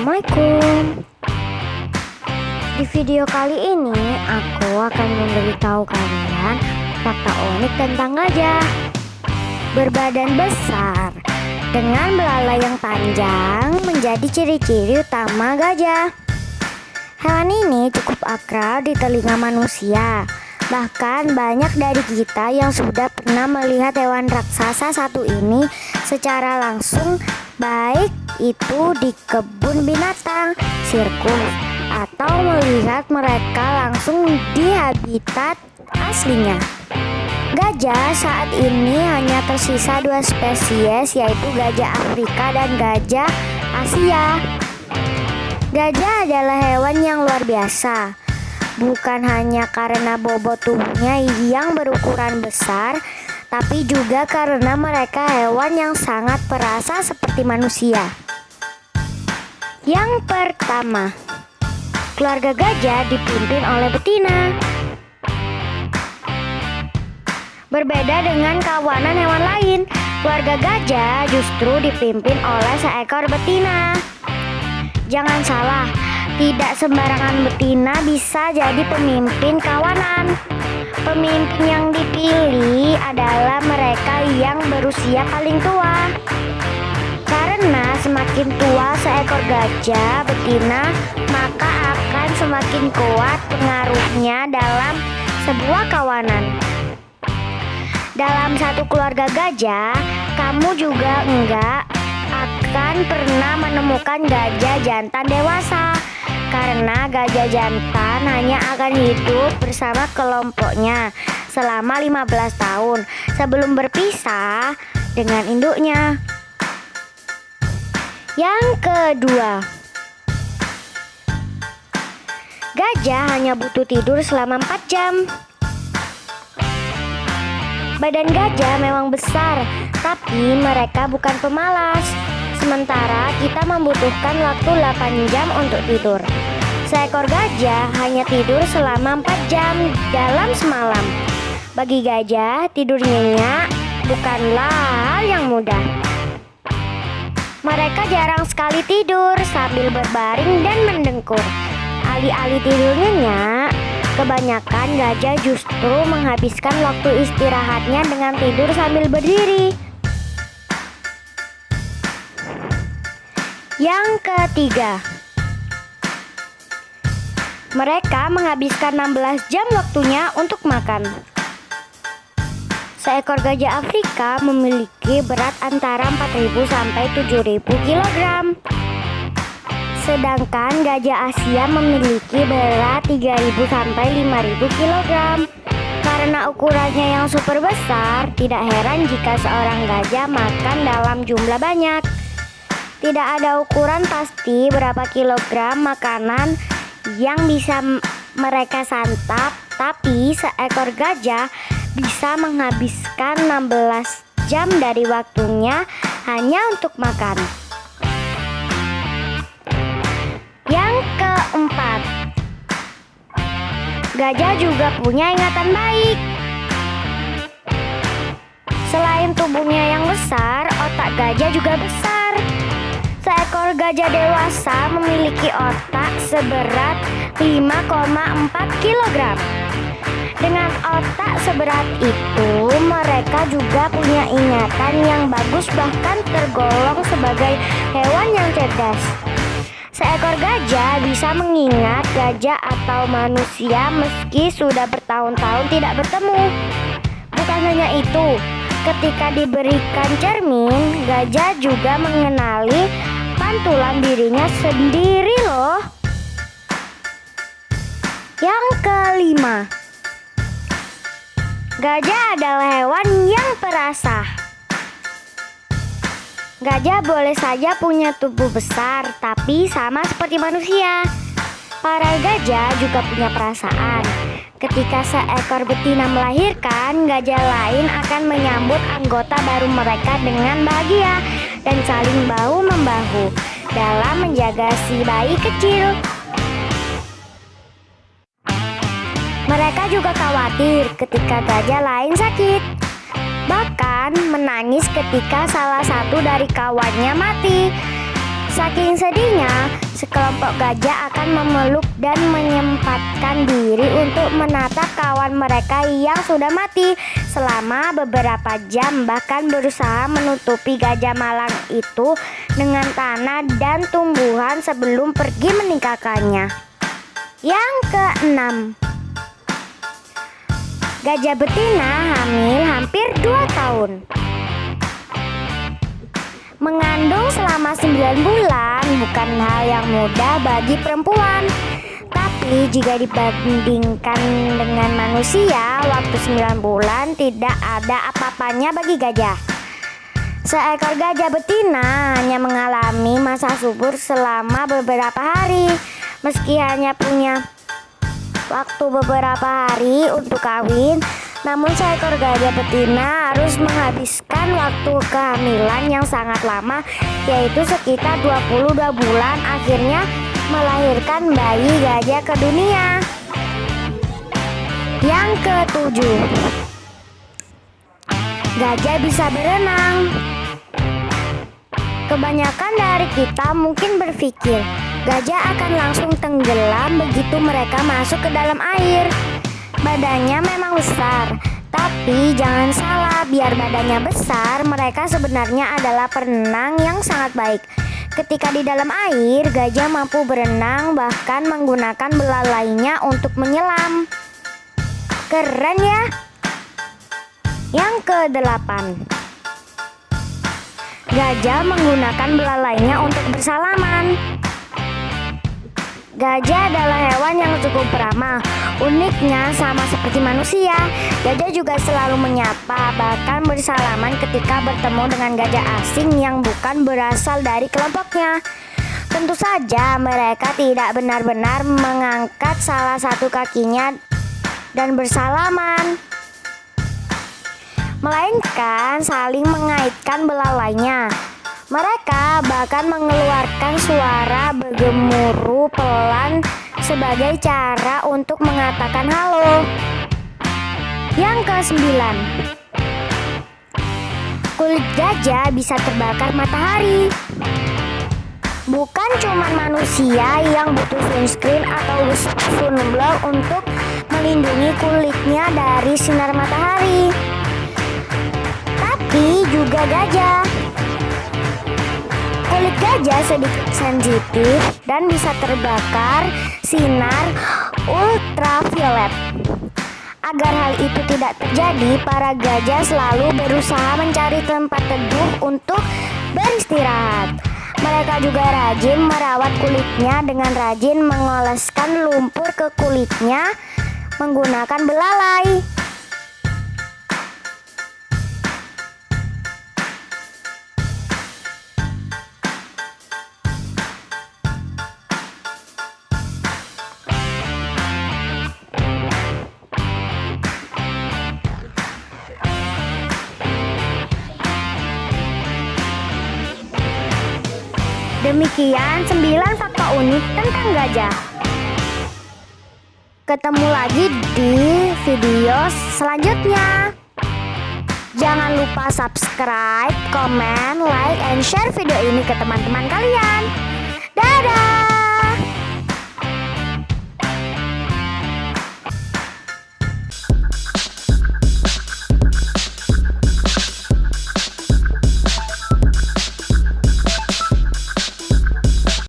Assalamualaikum. Di video kali ini aku akan memberitahu kalian fakta unik tentang gajah. Berbadan besar dengan belalai yang panjang menjadi ciri-ciri utama gajah. Hewan ini cukup akrab di telinga manusia. Bahkan banyak dari kita yang sudah pernah melihat hewan raksasa satu ini secara langsung, baik itu di kebun binatang, sirkus, atau melihat mereka langsung di habitat aslinya. Gajah saat ini hanya tersisa dua spesies, yaitu gajah Afrika dan gajah Asia. Gajah adalah hewan yang luar biasa, bukan hanya karena bobot tubuhnya yang berukuran besar, tapi juga karena mereka hewan yang sangat perasa seperti manusia. Yang pertama, keluarga gajah dipimpin oleh betina. Berbeda dengan kawanan hewan lain, keluarga gajah justru dipimpin oleh seekor betina. Jangan salah, tidak sembarangan betina bisa jadi pemimpin kawanan. Pemimpin yang dipilih adalah mereka yang berusia paling tua. Karena semakin tua seekor gajah betina, maka akan semakin kuat pengaruhnya dalam sebuah kawanan. Dalam satu keluarga gajah, kamu juga enggak akan pernah menemukan gajah jantan dewasa, karena gajah jantan hanya akan hidup bersama kelompoknya selama 15 tahun sebelum berpisah dengan induknya. Yang kedua, gajah hanya butuh tidur selama 4 jam. Badan gajah memang besar, tapi mereka bukan pemalas. Sementara kita membutuhkan waktu 8 jam untuk tidur. Seekor gajah hanya tidur selama 4 jam dalam semalam. Bagi gajah, tidur nyenyak bukanlah hal yang mudah. Mereka jarang sekali tidur sambil berbaring dan mendengkur. Alih-alih tidur nyenyak, kebanyakan gajah justru menghabiskan waktu istirahatnya dengan tidur sambil berdiri. Yang ketiga, mereka menghabiskan 16 jam waktunya untuk makan. Seekor gajah Afrika memiliki berat antara 4.000 sampai 7.000 kg. Sedangkan gajah Asia memiliki berat 3.000 sampai 5.000 kg. Karena ukurannya yang super besar, tidak heran jika seorang gajah makan dalam jumlah banyak. Tidak ada ukuran pasti berapa kilogram makanan yang bisa mereka santap, tapi seekor gajah bisa menghabiskan 16 jam dari waktunya hanya untuk makan. Yang keempat, gajah juga punya ingatan baik. Selain tubuhnya yang besar, otak gajah juga besar. Seekor gajah dewasa memiliki otak seberat 5,4 kg. Dengan otak seberat itu, mereka juga punya ingatan yang bagus, bahkan tergolong sebagai hewan yang cerdas. Seekor gajah bisa mengingat gajah atau manusia meski sudah bertahun-tahun tidak bertemu. Bukan hanya itu, ketika diberikan cermin, gajah juga mengenali pantulan dirinya sendiri loh. Yang kelima, gajah adalah hewan yang perasa. Gajah boleh saja punya tubuh besar, tapi sama seperti manusia, para gajah juga punya perasaan. Ketika seekor betina melahirkan, gajah lain akan menyambut anggota baru mereka dengan bahagia dan saling bahu-membahu dalam menjaga si bayi kecil. Mereka juga khawatir ketika gajah lain sakit, bahkan menangis ketika salah satu dari kawannya mati. Saking sedihnya, sekelompok gajah akan memeluk dan menyempatkan diri untuk menatap kawan mereka yang sudah mati selama beberapa jam, bahkan berusaha menutupi gajah malang itu dengan tanah dan tumbuhan sebelum pergi meninggalkannya. Yang keenam, gajah betina hamil hampir 2 tahun. Mengandung selama 9 bulan bukan hal yang mudah bagi perempuan. Tapi jika dibandingkan dengan manusia, waktu 9 bulan tidak ada apa-apanya bagi gajah. Seekor gajah betina hanya mengalami masa subur selama beberapa hari. Meski hanya punya waktu beberapa hari untuk kawin, namun seekor gajah betina harus menghabiskan waktu kehamilan yang sangat lama, yaitu sekitar 22 bulan, akhirnya melahirkan bayi gajah ke dunia. Yang ketujuh, gajah bisa berenang. Kebanyakan dari kita mungkin berpikir gajah akan langsung tenggelam begitu mereka masuk ke dalam air. Badannya memang besar, tapi jangan salah, biar badannya besar, mereka sebenarnya adalah perenang yang sangat baik. Ketika di dalam air, gajah mampu berenang bahkan menggunakan belalainya untuk menyelam. Keren ya? Yang kedelapan, gajah menggunakan belalainya untuk bersalaman. Gajah adalah hewan yang cukup ramah. Uniknya, sama seperti manusia, gajah juga selalu menyapa, bahkan bersalaman ketika bertemu dengan gajah asing yang bukan berasal dari kelompoknya. Tentu saja mereka tidak benar-benar mengangkat salah satu kakinya dan bersalaman, melainkan saling mengaitkan belalainya. Mereka bahkan mengeluarkan suara bergemuruh pelan sebagai cara untuk mengatakan halo. Yang kesembilan, kulit gajah bisa terbakar matahari. Bukan cuma manusia yang butuh sunscreen atau sunblock untuk melindungi kulitnya dari sinar matahari, tapi juga gajah. Kulit gajah sedikit sensitif dan bisa terbakar sinar ultraviolet. Agar hal itu tidak terjadi, para gajah selalu berusaha mencari tempat teduh untuk beristirahat. Mereka juga rajin merawat kulitnya dengan rajin mengoleskan lumpur ke kulitnya menggunakan belalai. Demikian 9 fakta unik tentang gajah. Ketemu lagi di video selanjutnya. Jangan lupa subscribe, comment, like, and share video ini ke teman-teman kalian. Dadah!